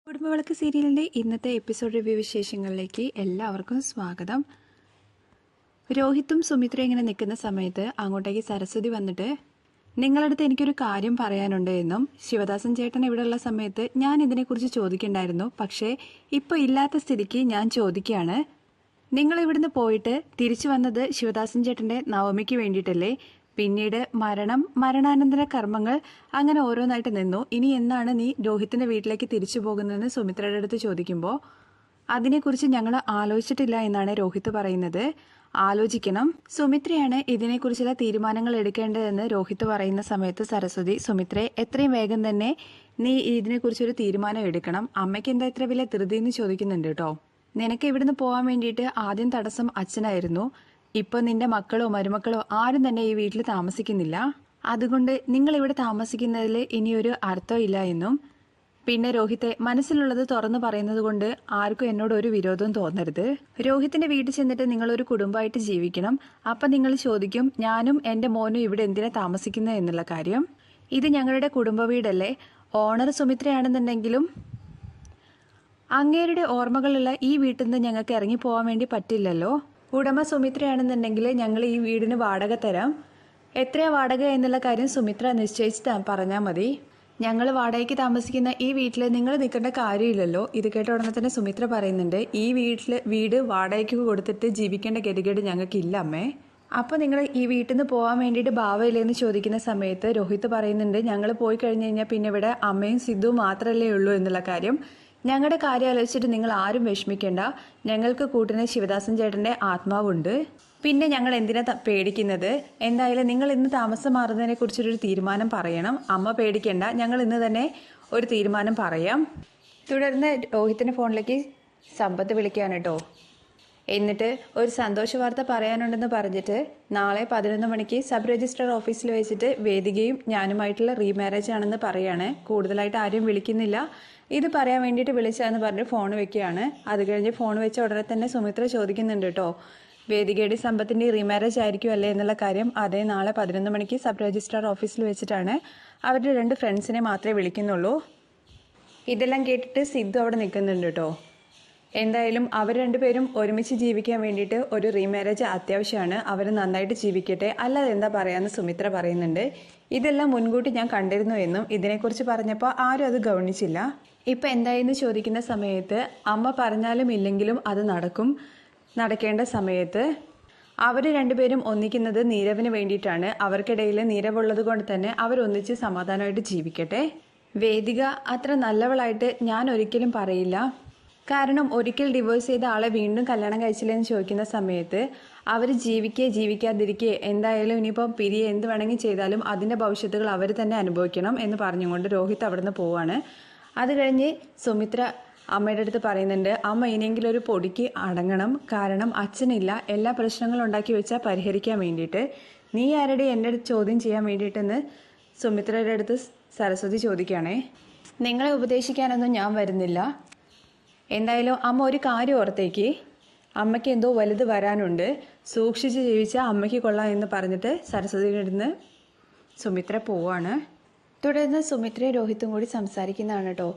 കുടുംബവിളക്ക് സീരിയലിൻ്റെ ഇന്നത്തെ episode review വിശേഷങ്ങളിലേക്ക് എല്ലാവർക്കും സ്വാഗതം. രോഹിത്തും സുമിത്രയും ഇങ്ങനെ നിൽക്കുന്ന സമയത്ത് അങ്ങോട്ടേക്ക് സരസ്വതി വന്നിട്ട് നിങ്ങളടുത്ത് എനിക്കൊരു കാര്യം പറയാനുണ്ട് എന്നും, ശിവദാസൻ ചേട്ടൻ ഇവിടെയുള്ള സമയത്ത് ഞാൻ ഇതിനെക്കുറിച്ച് ചോദിക്കണ്ടായിരുന്നു, പക്ഷേ ഇപ്പോൾ ഇല്ലാത്ത സ്ഥിതിക്ക് ഞാൻ ചോദിക്കുകയാണ്. നിങ്ങൾ ഇവിടുന്ന് പോയിട്ട് തിരിച്ചു വന്നത് ശിവദാസൻ ചേട്ടൻ്റെ നവമിക്ക് വേണ്ടിയിട്ടല്ലേ? പിന്നീട് മരണാനന്തര കർമ്മങ്ങൾ അങ്ങനെ ഓരോന്നായിട്ട് നിന്നു. ഇനി എന്നാണ് നീ രോഹിത്തിന്റെ വീട്ടിലേക്ക് തിരിച്ചു പോകുന്നതെന്ന് സുമിത്രയുടെ അടുത്ത് ചോദിക്കുമ്പോൾ അതിനെക്കുറിച്ച് ഞങ്ങൾ ആലോചിച്ചിട്ടില്ല എന്നാണ് രോഹിത്ത് പറയുന്നത്. ആലോചിക്കണം, സുമിത്രയാണ് ഇതിനെക്കുറിച്ചുള്ള തീരുമാനങ്ങൾ എടുക്കേണ്ടതെന്ന് രോഹിത്ത് പറയുന്ന സമയത്ത് സരസ്വതി സുമിത്രയെ എത്രയും വേഗം തന്നെ നീ ഇതിനെക്കുറിച്ചൊരു തീരുമാനം എടുക്കണം. അമ്മയ്ക്ക് എന്താ ഇത്ര വലിയ ധൃതിയെന്ന് ചോദിക്കുന്നുണ്ട് കേട്ടോ. നിനക്ക് ഇവിടുന്ന് പോകാൻ വേണ്ടിയിട്ട് ആദ്യം തടസ്സം അച്ഛനായിരുന്നു. ഇപ്പൊ നിന്റെ മക്കളോ മരുമക്കളോ ആരും തന്നെ ഈ വീട്ടിൽ താമസിക്കുന്നില്ല. അതുകൊണ്ട് നിങ്ങൾ ഇവിടെ താമസിക്കുന്നതിൽ ഇനിയൊരു അർത്ഥമില്ല എന്നും, പിന്നെ രോഹിത്തെ മനസ്സിലുള്ളത് തുറന്നു പറയുന്നത് കൊണ്ട് ആർക്കും എന്നോട് ഒരു വിരോധവും തോന്നരുത്. രോഹിത്തിന്റെ വീട്ടിൽ ചെന്നിട്ട് നിങ്ങളൊരു കുടുംബമായിട്ട് ജീവിക്കണം. അപ്പം നിങ്ങൾ ചോദിക്കും ഞാനും എൻ്റെ മോനും ഇവിടെ എന്തിനാ താമസിക്കുന്നത് എന്നുള്ള കാര്യം. ഇത് ഞങ്ങളുടെ കുടുംബ വീടല്ലേ? ഓണർ സുമിത്രയാണെന്നുണ്ടെങ്കിലും അങ്ങേരുടെ ഓർമ്മകളുള്ള ഈ വീട്ടിൽ നിന്ന് ഞങ്ങൾക്ക് ഇറങ്ങിപ്പോവാൻ വേണ്ടി പറ്റില്ലല്ലോ. ഉടമ സുമിത്രയാണെന്നുണ്ടെങ്കിൽ ഞങ്ങൾ ഈ വീടിന് വാടക തരാം. എത്രയാ വാടക എന്നുള്ള കാര്യം സുമിത്ര നിശ്ചയിച്ച് പറഞ്ഞാൽ മതി. ഞങ്ങൾ വാടകയ്ക്ക് താമസിക്കുന്ന ഈ വീട്ടിൽ നിങ്ങൾ നിൽക്കേണ്ട കാര്യമില്ലല്ലോ. ഇത് കേട്ട ഉടനെ തന്നെ സുമിത്ര പറയുന്നുണ്ട്, ഈ വീട് വാടകയ്ക്ക് കൊടുത്തിട്ട് ജീവിക്കേണ്ട ഗതികേട് ഞങ്ങൾക്കില്ല അമ്മേ. അപ്പോൾ നിങ്ങൾ ഈ വീട്ടിൽ നിന്ന് പോകാൻ വേണ്ടിയിട്ട് ഭാവമില്ലെന്ന് ചോദിക്കുന്ന സമയത്ത് രോഹിത്ത് പറയുന്നുണ്ട്, ഞങ്ങൾ പോയി കഴിഞ്ഞ് കഴിഞ്ഞാൽ പിന്നെ ഇവിടെ അമ്മയും സിദ്ധുവും മാത്രമല്ലേ ഉള്ളൂ എന്നുള്ള കാര്യം. ഞങ്ങളുടെ കാര്യം ആലോചിച്ചിട്ട് നിങ്ങൾ ആരും വിഷമിക്കേണ്ട. ഞങ്ങൾക്ക് കൂട്ടിന് ശിവദാസൻ ചേട്ടൻ്റെ ആത്മാവുണ്ട്. പിന്നെ ഞങ്ങൾ എന്തിനാ പേടിക്കുന്നത്? എന്തായാലും നിങ്ങൾ ഇന്ന് താമസം മാറുന്നതിനെ കുറിച്ചൊരു തീരുമാനം പറയണം. അമ്മ പേടിക്കേണ്ട, ഞങ്ങൾ ഇന്ന് തന്നെ ഒരു തീരുമാനം പറയാം. തുടർന്ന് രോഹിത്തിൻ്റെ ഫോണിലേക്ക് സമ്പത്ത് വിളിക്കുകയാണ് കേട്ടോ. എന്നിട്ട് ഒരു സന്തോഷ വാർത്ത പറയാനുണ്ടെന്ന് പറഞ്ഞിട്ട് നാളെ 11 മണിക്ക് സബ് രജിസ്ട്രാർ ഓഫീസിൽ വെച്ചിട്ട് വേദികയും ഞാനുമായിട്ടുള്ള റീമാരേജ് ആണെന്ന് പറയാണ്. കൂടുതലായിട്ട് ആരും വിളിക്കുന്നില്ല, ഇത് പറയാൻ വേണ്ടിയിട്ട് വിളിച്ചാന്ന് പറഞ്ഞ് ഫോൺ വെക്കുകയാണ്. അത് കഴിഞ്ഞ് ഫോൺ വെച്ച ഉടനെ തന്നെ സുമിത്ര ചോദിക്കുന്നുണ്ട് കേട്ടോ, വേദികയുടെ സമ്പത്തിൻ്റെ റീമാരേജ് ആയിരിക്കും അല്ലേ എന്നുള്ള കാര്യം. അതേ, നാളെ 11 മണിക്ക് സബ് രജിസ്ട്രാർ ഓഫീസിൽ വെച്ചിട്ടാണ്. അവരുടെ 2 ഫ്രണ്ട്സിനെ മാത്രമേ വിളിക്കുന്നുള്ളൂ. ഇതെല്ലാം കേട്ടിട്ട് സിദ്ധു അവിടെ നിൽക്കുന്നുണ്ട് കേട്ടോ. എന്തായാലും അവർ രണ്ടുപേരും ഒരുമിച്ച് ജീവിക്കാൻ വേണ്ടിയിട്ട് ഒരു റീമാരേജ് അത്യാവശ്യമാണ്. അവർ നന്നായിട്ട് ജീവിക്കട്ടെ, അല്ലാതെ എന്താ പറയാമെന്ന് സുമിത്ര പറയുന്നുണ്ട്. ഇതെല്ലാം മുൻകൂട്ടി ഞാൻ കണ്ടിരുന്നു എന്നും ഇതിനെക്കുറിച്ച് പറഞ്ഞപ്പോൾ ആരും അത് ഗൗനിച്ചില്ല. ഇപ്പം എന്തായെന്ന് ചോദിക്കുന്ന സമയത്ത് അമ്മ പറഞ്ഞാലും ഇല്ലെങ്കിലും അത് നടക്കും. നടക്കേണ്ട സമയത്ത് അവർ രണ്ടുപേരും ഒന്നിക്കുന്നത് നീരവിന് വേണ്ടിയിട്ടാണ്. അവർക്കിടയിൽ നീരവുള്ളത് കൊണ്ട് തന്നെ അവരൊന്നിച്ച് സമാധാനമായിട്ട് ജീവിക്കട്ടെ. വേദിക അത്ര നല്ലവളായിട്ട് ഞാൻ ഒരിക്കലും പറയില്ല. കാരണം ഒരിക്കൽ ഡിവോഴ്സ് ചെയ്ത ആളെ വീണ്ടും കല്യാണം കഴിച്ചില്ലെന്ന് ചോദിക്കുന്ന സമയത്ത് അവർ ജീവിക്കാതിരിക്കുക എന്തായാലും ഇനിയിപ്പം പിരിയെ എന്ത് വേണമെങ്കിൽ ചെയ്താലും അതിൻ്റെ ഭവിഷ്യത്തുകൾ അവർ തന്നെ അനുഭവിക്കണം എന്ന് പറഞ്ഞുകൊണ്ട് രോഹിത്ത് അവിടെ നിന്ന് പോവാണ്. അത് കഴിഞ്ഞ് സുമിത്ര അമ്മയുടെ അടുത്ത് പറയുന്നുണ്ട്, അമ്മ ഇനിയെങ്കിലും ഒരു പൊടിക്ക് അടങ്ങണം. കാരണം അച്ഛനില്ല, എല്ലാ പ്രശ്നങ്ങളും ഉണ്ടാക്കി വെച്ചാൽ പരിഹരിക്കാൻ വേണ്ടിയിട്ട്. നീ ആരുടെ എൻ്റെ അടുത്ത് ചോദ്യം ചെയ്യാൻ വേണ്ടിയിട്ടെന്ന് സുമിത്രയുടെ അടുത്ത് സരസ്വതി ചോദിക്കുകയാണേ. നിങ്ങളെ ഉപദേശിക്കാനൊന്നും ഞാൻ വരുന്നില്ല. എന്തായാലും അമ്മ ഒരു കാര്യം ഓർത്തേക്ക്, അമ്മയ്ക്ക് എന്തോ വലുത് വരാനുണ്ട്, സൂക്ഷിച്ച് ജീവിച്ചാൽ അമ്മയ്ക്ക് കൊള്ളാം എന്ന് പറഞ്ഞിട്ട് സരസ്വതിയുടെ അടുത്ത് സുമിത്ര പോവാണ്. തുടർന്ന് സുമിത്രയും രോഹിത്തും കൂടി സംസാരിക്കുന്നതാണ് കേട്ടോ.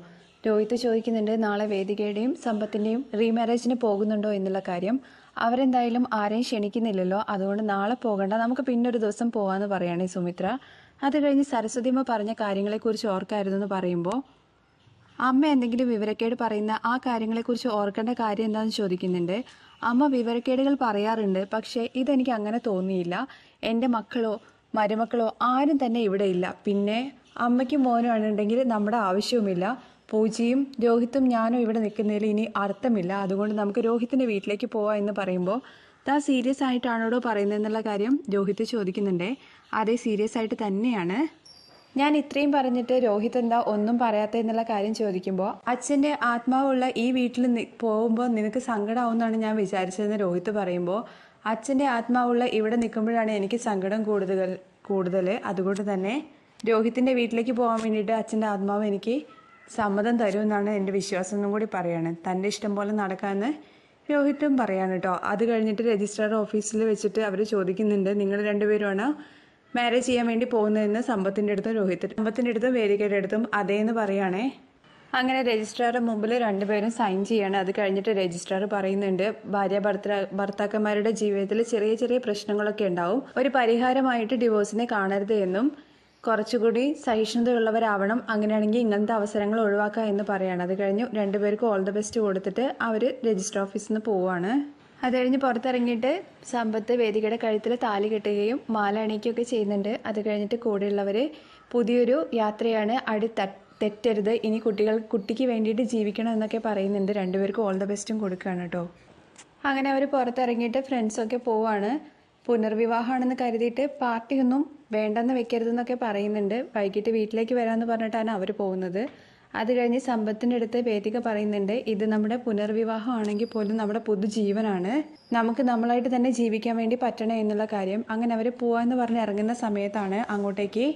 രോഹിത്ത് ചോദിക്കുന്നുണ്ട് നാളെ വേദികയുടെയും സമ്പത്തിൻ്റെയും റീമാരേജിന് പോകുന്നുണ്ടോ എന്നുള്ള കാര്യം. അവരെന്തായാലും ആരെയും ക്ഷണിക്കുന്നില്ലല്ലോ, അതുകൊണ്ട് നാളെ പോകണ്ട, നമുക്ക് പിന്നൊരു ദിവസം പോകാമെന്ന് പറയുകയാണ് സുമിത്ര. അത് കഴിഞ്ഞ് സരസ്വതിയമ്മ പറഞ്ഞ കാര്യങ്ങളെക്കുറിച്ച് ഓർക്കായിരുന്നു എന്ന് പറയുമ്പോൾ അമ്മ എന്തെങ്കിലും വിവരക്കേട് പറയുന്ന ആ കാര്യങ്ങളെക്കുറിച്ച് ഓർക്കേണ്ട കാര്യം എന്താണെന്ന് ചോദിക്കുന്നുണ്ട്. അമ്മ വിവരക്കേടുകൾ പറയാറുണ്ട്, പക്ഷേ ഇതെനിക്ക് അങ്ങനെ തോന്നിയില്ല. എൻ്റെ മക്കളോ മരുമക്കളോ ആരും തന്നെ ഇവിടെ ഇല്ല. പിന്നെ അമ്മയ്ക്കും മോനും ആണെന്നുണ്ടെങ്കിൽ നമ്മുടെ ആവശ്യവുമില്ല. പൂജയും രോഹിത്തും ഞാനും ഇവിടെ നിൽക്കുന്നതിൽ ഇനി അർത്ഥമില്ല. അതുകൊണ്ട് നമുക്ക് രോഹിത്തിൻ്റെ വീട്ടിലേക്ക് പോവാം എന്ന് പറയുമ്പോൾ താൻ സീരിയസ് ആയിട്ടാണോടോ പറയുന്നതെന്നുള്ള കാര്യം രോഹിത്ത് ചോദിക്കുന്നുണ്ട്. അതേ, സീരിയസ് ആയിട്ട് തന്നെയാണ്. ഞാൻ ഇത്രയും പറഞ്ഞിട്ട് രോഹിത് എന്താ ഒന്നും പറയാത്ത എന്നുള്ള കാര്യം ചോദിക്കുമ്പോൾ അച്ഛൻ്റെ ആത്മാവുള്ള ഈ വീട്ടിൽ പോകുമ്പോൾ നിനക്ക് സങ്കടമാവുമെന്നാണ് ഞാൻ വിചാരിച്ചതെന്ന് രോഹിത്ത് പറയുമ്പോൾ അച്ഛൻ്റെ ആത്മാവുള്ള ഇവിടെ നിൽക്കുമ്പോഴാണ് എനിക്ക് സങ്കടം കൂടുതൽ. അതുകൊണ്ട് തന്നെ രോഹിത്തിൻ്റെ വീട്ടിലേക്ക് പോകാൻ വേണ്ടിയിട്ട് അച്ഛൻ്റെ ആത്മാവ് എനിക്ക് സമ്മതം തരുമെന്നാണ് എൻ്റെ വിശ്വാസം എന്നും കൂടി പറയാണ്. തൻ്റെ ഇഷ്ടം പോലെ നടക്കാമെന്ന് രോഹിത്തും പറയാണ് കേട്ടോ. അത് കഴിഞ്ഞിട്ട് രജിസ്ട്രാർ ഓഫീസിൽ വെച്ചിട്ട് അവർ ചോദിക്കുന്നുണ്ട്, നിങ്ങൾ രണ്ടുപേരുമാണ് മാരേജ് ചെയ്യാൻ വേണ്ടി പോകുന്നതെന്ന് സമ്പത്തിൻ്റെ അടുത്തും വേദികയുടെ അടുത്തും അതേന്ന് പറയുകയാണേ. അങ്ങനെ രജിസ്ട്രാറുടെ മുമ്പിൽ രണ്ടുപേരും സൈൻ ചെയ്യാണ്. അത് കഴിഞ്ഞിട്ട് രജിസ്ട്രാർ പറയുന്നുണ്ട്, ഭർത്താക്കന്മാരുടെ ജീവിതത്തിൽ ചെറിയ ചെറിയ പ്രശ്നങ്ങളൊക്കെ ഉണ്ടാവും, ഒരു പരിഹാരമായിട്ട് ഡിവോഴ്സിനെ കാണരുത് എന്നും കുറച്ചുകൂടി സഹിഷ്ണുതയുള്ളവരാവണം, അങ്ങനെയാണെങ്കിൽ ഇങ്ങനത്തെ അവസരങ്ങൾ ഒഴിവാക്കുക എന്ന് പറയാണ്. അത് കഴിഞ്ഞ് രണ്ടുപേർക്കും ഓൾ ദ ബെസ്റ്റ് കൊടുത്തിട്ട് അവർ രജിസ്റ്റർ ഓഫീസിൽ നിന്ന് പോവുകയാണ്. അത് കഴിഞ്ഞ് പുറത്തിറങ്ങിയിട്ട് സമ്പത്ത് വേദികയുടെ കഴുത്തിൽ താലി കെട്ടുകയും മാല അണിയിക്കുകയൊക്കെ ചെയ്യുന്നുണ്ട്. അത് കഴിഞ്ഞിട്ട് കൂടെയുള്ളവർ പുതിയൊരു യാത്രയാണ്, തെറ്റരുത്, ഇനി കുട്ടിക്ക് വേണ്ടിയിട്ട് ജീവിക്കണം എന്നൊക്കെ പറയുന്നുണ്ട്. രണ്ടുപേർക്കും ഓൾ ദ ബെസ്റ്റും കൊടുക്കുകയാണ് കേട്ടോ. അങ്ങനെ അവർ പുറത്തിറങ്ങിയിട്ട് ഫ്രണ്ട്സൊക്കെ പോവാണ്. പുനർവിവാഹമാണെന്ന് കരുതിയിട്ട് പാർട്ടിയൊന്നും വേണ്ടെന്ന് വെക്കരുതെന്നൊക്കെ പറയുന്നുണ്ട്. വൈകിട്ട് വീട്ടിലേക്ക് വരാമെന്ന് പറഞ്ഞിട്ടാണ് അവർ പോകുന്നത്. അത് കഴിഞ്ഞ് സമ്പത്തിൻ്റെ അടുത്ത് വേദിക പറയുന്നുണ്ട്, ഇത് നമ്മുടെ പുനർവിവാഹമാണെങ്കിൽ പോലും നമ്മുടെ പുതുജീവനാണ്, നമുക്ക് നമ്മളായിട്ട് തന്നെ ജീവിക്കാൻ വേണ്ടി പറ്റണേ എന്നുള്ള കാര്യം. അങ്ങനെ അവർ പോവാന്ന് പറഞ്ഞ് ഇറങ്ങുന്ന സമയത്താണ് അങ്ങോട്ടേക്ക്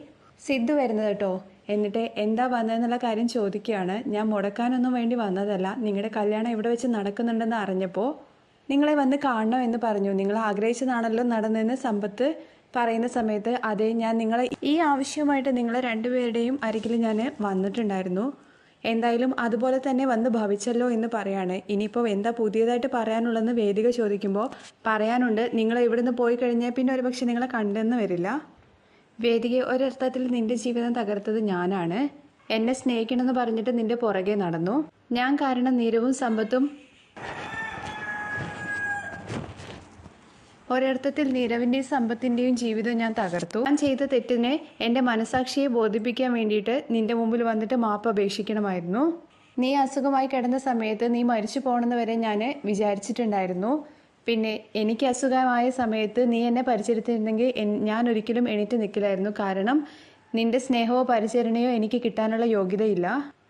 സിദ്ധു വരുന്നത് കേട്ടോ. എന്നിട്ട് എന്താ വന്നതെന്നുള്ള കാര്യം ചോദിക്കുകയാണ്. ഞാൻ മുടക്കാനൊന്നും വേണ്ടി വന്നതല്ല, നിങ്ങളുടെ കല്യാണം ഇവിടെ വെച്ച് നടക്കുന്നുണ്ടെന്ന് അറിഞ്ഞപ്പോൾ നിങ്ങളെ വന്ന് കാണണം എന്ന് പറഞ്ഞു, നിങ്ങൾ ആഗ്രഹിച്ചതാണല്ലോ നടന്നതെന്ന് സമ്പത്ത് പറയുന്ന സമയത്ത്, അതെ, ഞാൻ നിങ്ങളെ ഈ ആവശ്യവുമായിട്ട് നിങ്ങളെ രണ്ടുപേരുടെയും അരികിൽ ഞാൻ വന്നിട്ടുണ്ടായിരുന്നു, എന്തായാലും അതുപോലെ തന്നെ വന്ന് ഭവിച്ചല്ലോ എന്ന് പറയാണ്. ഇനിയിപ്പോൾ എന്താ പുതിയതായിട്ട് പറയാനുള്ളതെന്ന് വേദിക ചോദിക്കുമ്പോൾ പറയാനുണ്ട്, നിങ്ങൾ ഇവിടുന്ന് പോയി കഴിഞ്ഞാൽ പിന്നെ ഒരുപക്ഷെ നിങ്ങളെ കണ്ടെന്ന് വരില്ല. വേദിക, ഒരർത്ഥത്തിൽ നിന്റെ ജീവിതം തകർത്തത് ഞാനാണ്, എന്നെ സ്നേഹിക്കണമെന്ന് പറഞ്ഞിട്ട് നിന്റെ പുറകെ നടന്നു, ഞാൻ കാരണം നീരവും സമ്പത്തും ഒരർത്ഥത്തിൽ നീരവിൻ്റെയും സമ്പത്തിൻ്റെയും ജീവിതം ഞാൻ തകർത്തു. ഞാൻ ചെയ്ത തെറ്റിനെ എൻ്റെ മനസാക്ഷിയെ ബോധിപ്പിക്കാൻ വേണ്ടിയിട്ട് നിന്റെ മുമ്പിൽ വന്നിട്ട് മാപ്പ് അപേക്ഷിക്കണമായിരുന്നു. നീ അസുഖമായി കിടന്ന സമയത്ത് നീ മരിച്ചു പോകണമെന്ന് വരെ ഞാൻ വിചാരിച്ചിട്ടുണ്ടായിരുന്നു. പിന്നെ എനിക്ക് അസുഖമായ സമയത്ത് നീ എന്നെ പരിചരിച്ചിരുന്നെങ്കിൽ ഞാൻ ഒരിക്കലും എണീറ്റ് നിൽക്കില്ലായിരുന്നു, കാരണം നിന്റെ സ്നേഹമോ പരിചരണയോ എനിക്ക് കിട്ടാനുള്ള യോഗ്യതയില്ല.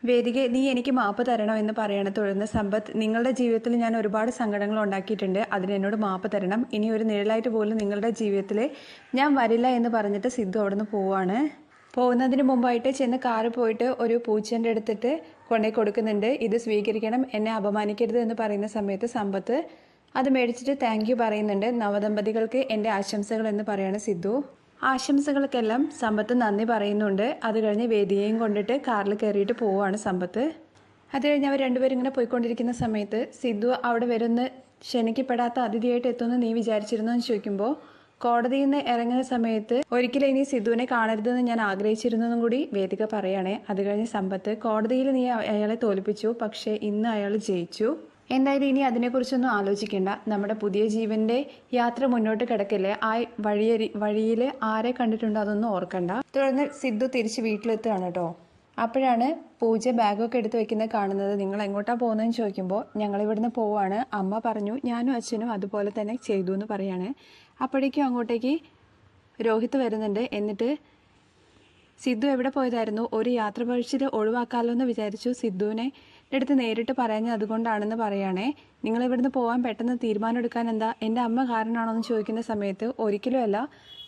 വേദിക, നീ എനിക്ക് മാപ്പ് തരണം എന്ന് പറയണം. തുടർന്ന് സമ്പത്ത്, നിങ്ങളുടെ ജീവിതത്തിൽ ഞാൻ ഒരുപാട് സങ്കടങ്ങൾ ഉണ്ടാക്കിയിട്ടുണ്ട്, അതിനെന്നോട് മാപ്പ് തരണം, ഇനി ഒരു നിഴലായിട്ട് പോലും നിങ്ങളുടെ ജീവിതത്തിൽ ഞാൻ വരില്ല എന്ന് പറഞ്ഞിട്ട് സിദ്ധു അവിടെ നിന്ന് പോവാണ്. പോകുന്നതിന് മുമ്പായിട്ട് ചെന്ന് കാറ് പോയിട്ട് ഒരു പൂച്ചേൻ്റെ അടുത്തിട്ട് കൊണ്ടുപോയി കൊടുക്കുന്നുണ്ട്, ഇത് സ്വീകരിക്കണം, എന്നെ അപമാനിക്കരുത് എന്ന് പറയുന്ന സമയത്ത് സമ്പത്ത് അത് മേടിച്ചിട്ട് താങ്ക് യു പറയുന്നുണ്ട്. നവദമ്പതികൾക്ക് എൻ്റെ ആശംസകൾ എന്ന് പറയാണ് സിദ്ധു. ആശംസകൾക്കെല്ലാം സമ്പത്ത് നന്ദി പറയുന്നുണ്ട്. അത് കഴിഞ്ഞ് വേദിയെയും കൊണ്ടിട്ട് കാറിൽ കയറിയിട്ട് പോവുകയാണ് സമ്പത്ത്. അത് കഴിഞ്ഞ് അവർ രണ്ടുപേരും ഇങ്ങനെ പോയിക്കൊണ്ടിരിക്കുന്ന സമയത്ത് സിദ്ധു അവിടെ വരുന്ന ക്ഷണിക്കപ്പെടാത്ത അതിഥിയായിട്ട് എത്തുമെന്ന് നീ വിചാരിച്ചിരുന്നു എന്ന് ചോദിക്കുമ്പോൾ, കോടതിയിൽ നിന്ന് ഇറങ്ങുന്ന സമയത്ത് ഒരിക്കലും ഇനി സിദ്ധുവിനെ കാണരുതെന്ന് ഞാൻ ആഗ്രഹിച്ചിരുന്നെന്നും കൂടി വേദിക പറയുകയാണേ. അത് കഴിഞ്ഞ് സമ്പത്ത്, കോടതിയിൽ നീ അയാളെ തോൽപ്പിച്ചു, പക്ഷേ ഇന്ന് അയാൾ ജയിച്ചു, എന്തായാലും ഇനി അതിനെക്കുറിച്ചൊന്നും ആലോചിക്കേണ്ട, നമ്മുടെ പുതിയ ജീവന്റെ യാത്ര മുന്നോട്ട് കിടക്കില്ലേ, ആ വഴിയിൽ ആരെ കണ്ടിട്ടുണ്ടോ അതൊന്നും ഓർക്കണ്ട. തുടർന്ന് സിദ്ധു തിരിച്ച് വീട്ടിലെത്തുകയാണ് കേട്ടോ. അപ്പോഴാണ് പൂജ ബാഗൊക്കെ എടുത്ത് വെക്കുന്നത് കാണുന്നത്. നിങ്ങൾ എങ്ങോട്ടാണ് പോകുന്നതെന്ന് ചോദിക്കുമ്പോൾ, ഞങ്ങൾ ഇവിടുന്ന് പോവാണ്, അമ്മ പറഞ്ഞു, ഞാനും അച്ഛനും അതുപോലെ തന്നെ ചെയ്തു എന്ന് പറയാണ്. അപ്പോഴേക്കും അങ്ങോട്ടേക്ക് രോഹിത് വരുന്നുണ്ട്. എന്നിട്ട് സിദ്ധു എവിടെ പോയതായിരുന്നു, ഒരു യാത്ര പഴിച്ചിൽ ഒഴിവാക്കാമല്ലോ എന്ന് വിചാരിച്ചു, സിദ്ധുവിനെ എടുത്ത് നേരിട്ട് പറയാൻ അതുകൊണ്ടാണെന്ന് പറയുകയാണേ. നിങ്ങൾ ഇവിടുന്ന് പോകാൻ പെട്ടെന്ന് തീരുമാനം എടുക്കാൻ എന്താ, എൻ്റെ അമ്മ കാരണമാണോ എന്ന് ചോദിക്കുന്ന സമയത്ത്, ഒരിക്കലുമല്ല,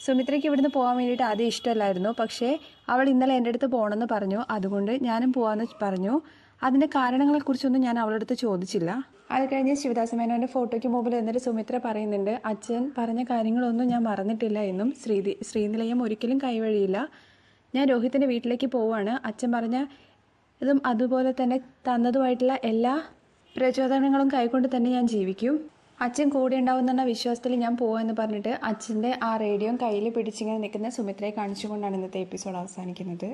സുമിത്രയ്ക്ക് ഇവിടുന്ന് പോകാൻ വേണ്ടിയിട്ട് ആദ്യം ഇഷ്ടമല്ലായിരുന്നു, പക്ഷേ അവൾ ഇന്നലെ എൻ്റെ അടുത്ത് പോകണമെന്ന് പറഞ്ഞു, അതുകൊണ്ട് ഞാനും പോകാമെന്ന് പറഞ്ഞു, അതിൻ്റെ കാരണങ്ങളെക്കുറിച്ചൊന്നും ഞാൻ അവളുടെ അടുത്ത് ചോദിച്ചില്ല. അത് കഴിഞ്ഞ് ശിവദാസ മേനോൻ്റെ ഫോട്ടോയ്ക്ക് മുമ്പിൽ എന്നിട്ട് സുമിത്ര പറയുന്നുണ്ട്, അച്ഛൻ പറഞ്ഞ കാര്യങ്ങളൊന്നും ഞാൻ മറന്നിട്ടില്ല എന്നും, ശ്രീനിലയം ഒരിക്കലും കൈവഴിയില്ല, ഞാൻ രോഹിത്തിൻ്റെ വീട്ടിലേക്ക് പോവുകയാണ്, അച്ഛൻ പറഞ്ഞ ഇതും അതുപോലെ തന്നെ തന്നതുമായിട്ടുള്ള എല്ലാ പ്രചോദനങ്ങളും കൈക്കൊണ്ട് തന്നെ ഞാൻ ജീവിക്കും, അച്ഛൻ കൂടെ ഉണ്ടാവുന്ന വിശ്വാസത്തിൽ ഞാൻ പോവാമെന്ന് പറഞ്ഞിട്ട് അച്ഛൻ്റെ ആ റേഡിയോ കയ്യിൽ പിടിച്ചിങ്ങനെ നിൽക്കുന്ന സുമിത്രയെ കാണിച്ചുകൊണ്ടാണ് ഇന്നത്തെ എപ്പിസോഡ് അവസാനിക്കുന്നത്.